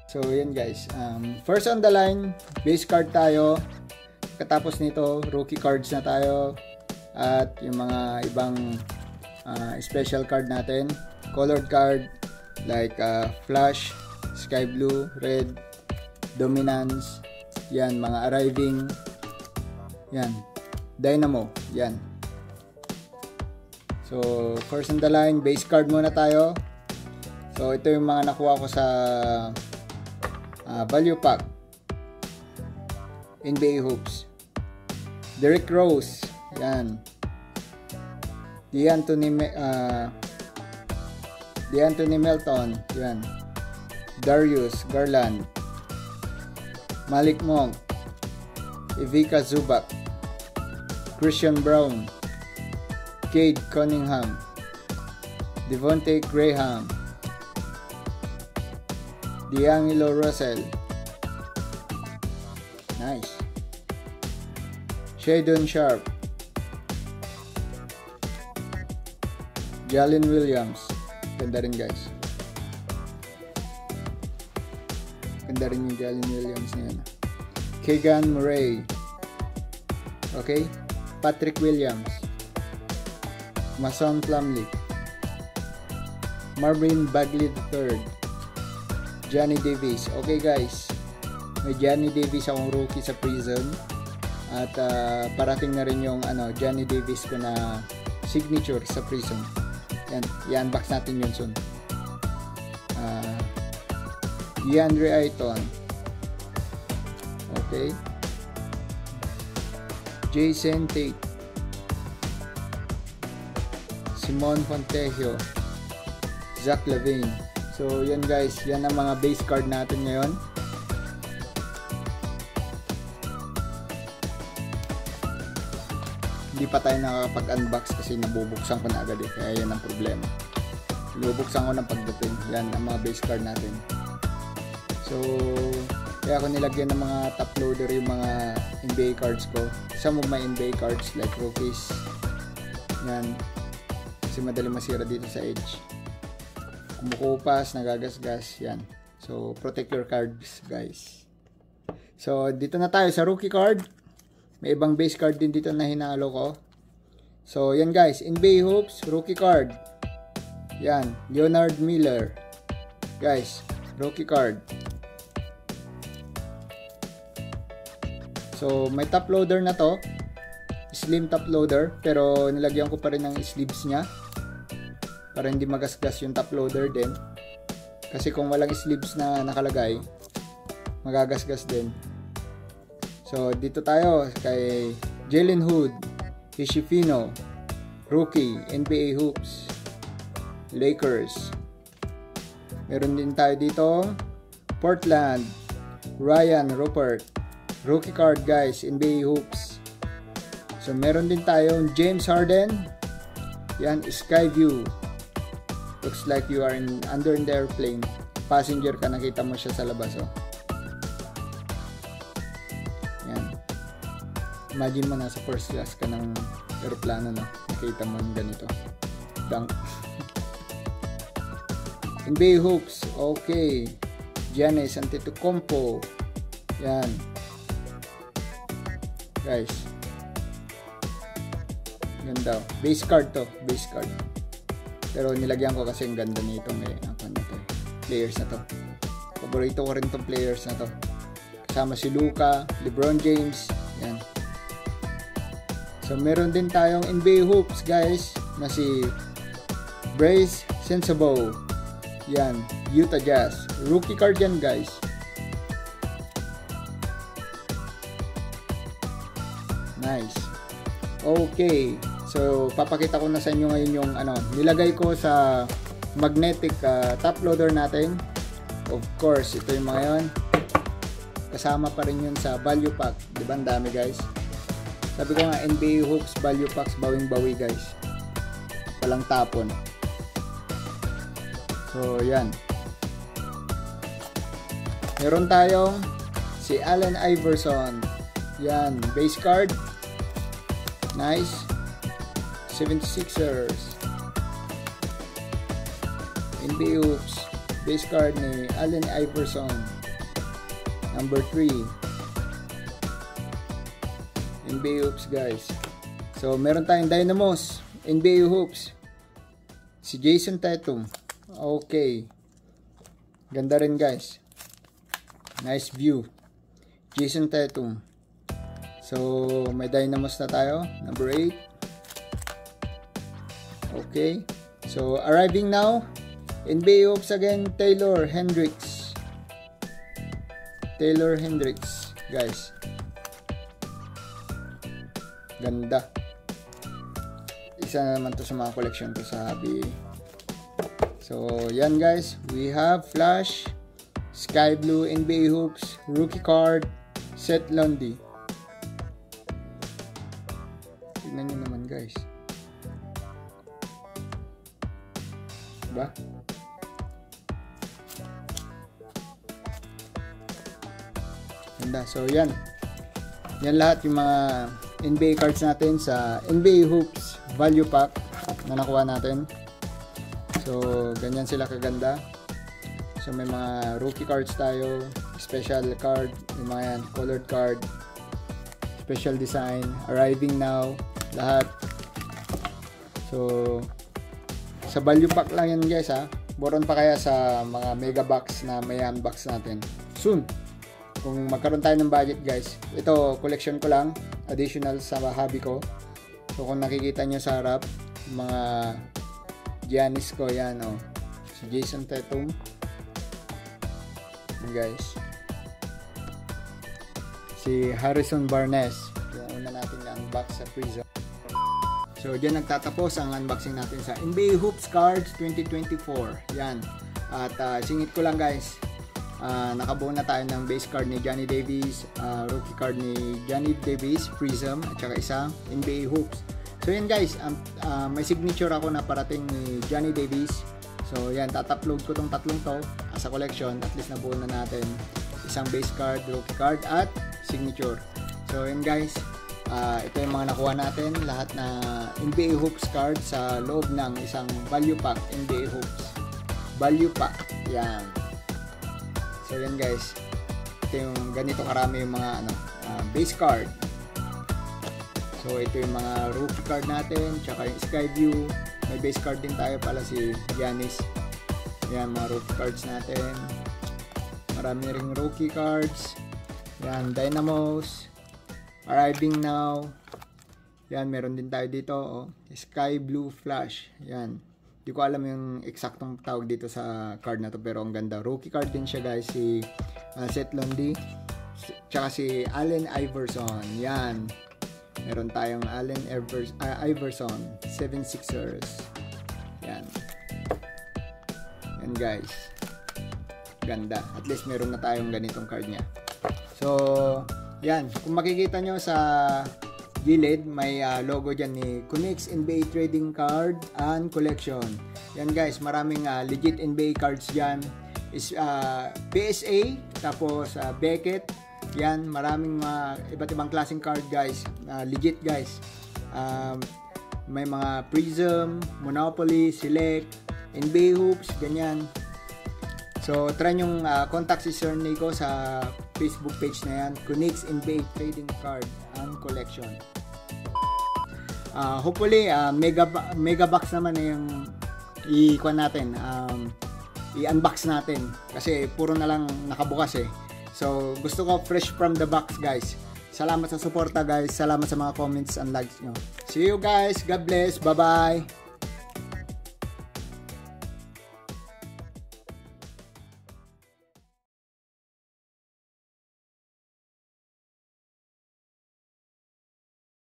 So, yan guys. First on the line, base card tayo. Katapos nito, rookie cards na tayo. At yung mga ibang special card natin. Colored card, like Flash, Sky Blue, Red, Dominance. Yan, mga arriving. Yan. Dynamo. Yan. So, first on the line, base card muna tayo. So, ito yung mga nakuha ko sa value pack. NBA Hoops. Derrick Rose. Yan. D'Anthony Melton. Yan. Darius Garland. Malik Monk. Ivica Zubac. Christian Brown. Cade Cunningham. Devontae Graham. D'Angelo Russell. Nice. Shadon Sharp. Jalen Williams. Ganda rin guys. Ganda rin yung Jalen Williams na yan. Keegan Murray. Okay. Patrick Williams. Mason Plumlee. Marvin Bagley III. Johnny Davis. Okay guys. May Johnny Davis akong rookie sa Prism. At parating na rin yung Johnny Davis ko na signature sa Prism. Yan. I-unbox natin yun soon. DeAndre Ayton. Okay. Jason Tate. Simon Fontejio. Zach LaVine. So, yan guys. Yan ang mga base card natin ngayon. Hindi pa tayo nakakapag-unbox kasi nabubuksan ko na agad eh. Kaya yan ang problema. Nabubuksan ko ng pagdating. Yan ang mga base card natin. So, kaya ako nilagyan ng mga top loader yung mga NBA cards ko. Some of my NBA cards like rookies. Yan. Kasi madali masira dito sa edge. Kumukupas, nagagasgas. Yan. So, protect your cards guys. So, dito na tayo sa rookie card. May ibang base card din dito na hinalo ko. So, yan guys. NBA Hoops, rookie card. Yan. Leonard Miller. Guys, rookie card. So, may top loader na to. Slim top loader. Pero, nilagyan ko pa rin ng sleeves nya. Para hindi magasgas yung top loader din. Kasi kung walang sleeves na nakalagay, magagasgas din. So, dito tayo kay Jalen Hood, Ishifino, rookie, NBA Hoops, Lakers. Meron din tayo dito, Portland, Ryan Rupert, rookie card guys, NBA Hoops. So, meron din tayong James Harden, yan, Skyview. Looks like you are under the airplane. Passenger ka, nakita mo siya sa labas, oh. Imagine mo nasa first class ka ng aeroplano, no? Nakita mo yung ganito. Dunk. NBA Hoops. Okay. Giannis Antetokounmpo. Yan. Guys. Ganda. Base card to. Base card. Pero nilagyan ko kasi yung ganda nitong players na to. Paborito ko rin tong players na to. Kasama si Luka, LeBron James. Yan. So, meron din tayong NBA Hoops, guys, na si Bryce Sensabaugh. Yan, Utah Jazz. Rookie card yan, guys. Nice. Okay. So, papakita ko na sa inyo ngayon yung nilagay ko sa magnetic top loader natin. Of course, ito yung mga yun. Kasama pa rin yun sa value pack. Diba, ang dami, guys. Sabi ko nga, NBA Hoops value packs, bawing-bawi guys. Walang tapon. So, yan. Meron tayong si Allen Iverson. Yan, base card. Nice. 76ers. NBA Hoops. Base card ni Allen Iverson. Number 3. NBA hoops guys. So meron tayong Dynamos NBA hoops. Si Jason Tatum. Okay. Ganda rin guys. Nice view. Jason Tatum. So may Dynamos na tayo. Number 8. Okay. So arriving now. NBA hoops again. Taylor Hendricks. Taylor Hendricks guys. Ganda. Isa na naman to sa mga collection ko sa hobby. So, yan guys. We have Flash, Sky Blue, NBA hoops, rookie card, Seth Lundy. Tignan nyo naman guys. Diba? Ganda. So, yan. Yan lahat yung mga NBA cards natin sa NBA Hoops Value Pack na nakuha natin. So, ganyan sila kaganda. So, may mga rookie cards tayo, special card, yung mga yan, colored card, special design, arriving now, lahat. So, sa value pack lang yan guys ha. Boron pa kaya sa mga mega box na may unbox natin. Soon. Kung magkaroon tayo ng budget guys. Ito, collection ko lang. Additional sa hobby ko. So kung nakikita nyo sa harap, mga Giannis ko yan oh. Si Jason Tatum. Yan guys. Si Harrison Barnes. Yung una natin na unbox sa Prism. So dyan nagtatapos ang unboxing natin sa NBA Hoops Cards 2024. Yan. At singit ko lang guys. Nakabuo na tayo ng base card ni Johnny Davis, rookie card ni Johnny Davis, Prism, at saka isang NBA hoops. So yan guys, may signature ako na parating ni Johnny Davis. So yan, tata-upload ko tong tatlong to as a collection. At least nabuo na natin isang base card, rookie card, at signature. So yan guys, ito yung mga nakuha natin, lahat na NBA hoops card sa loob ng isang value pack, NBA hoops value pack. Yan. So yan guys, ito yung ganito karami yung mga base card. So ito yung mga rookie card natin, tsaka yung Sky View. May base card din tayo pala si Giannis. Yan mga rookie cards natin. Marami ring rookie cards. Yan, Dynamos. Arriving now. Yan, meron din tayo dito. Oh. Sky Blue Flash. Yan. Hindi ko alam yung eksaktong tawag dito sa card na to, pero ang ganda. Rookie card din siya guys, si Seth Lundy, tsaka si Allen Iverson. Yan, meron tayong Allen Iverson 76ers. Yan guys, ganda. At least meron na tayong ganitong card niya. So yan, kung makikita nyo sa gilid, may logo dyan ni Kunix NBA Trading Card and Collection. Yan guys, maraming legit NBA cards dyan. Is PSA, tapos Beckett. Yan, maraming iba't ibang klaseng card guys. Legit guys. May mga Prism, Monopoly, Select, NBA Hoops, ganyan. So, try nyong contact si Sir Nico sa Facebook page na yan, Kunix NBA Trading Card and Collection. Hopefully, mega box naman na yung i-kuha natin, i-unbox natin. Kasi puro na lang nakabukas eh. So, gusto ko fresh from the box guys. Salamat sa suporta guys. Salamat sa mga comments and likes nyo. See you guys. God bless. Bye-bye.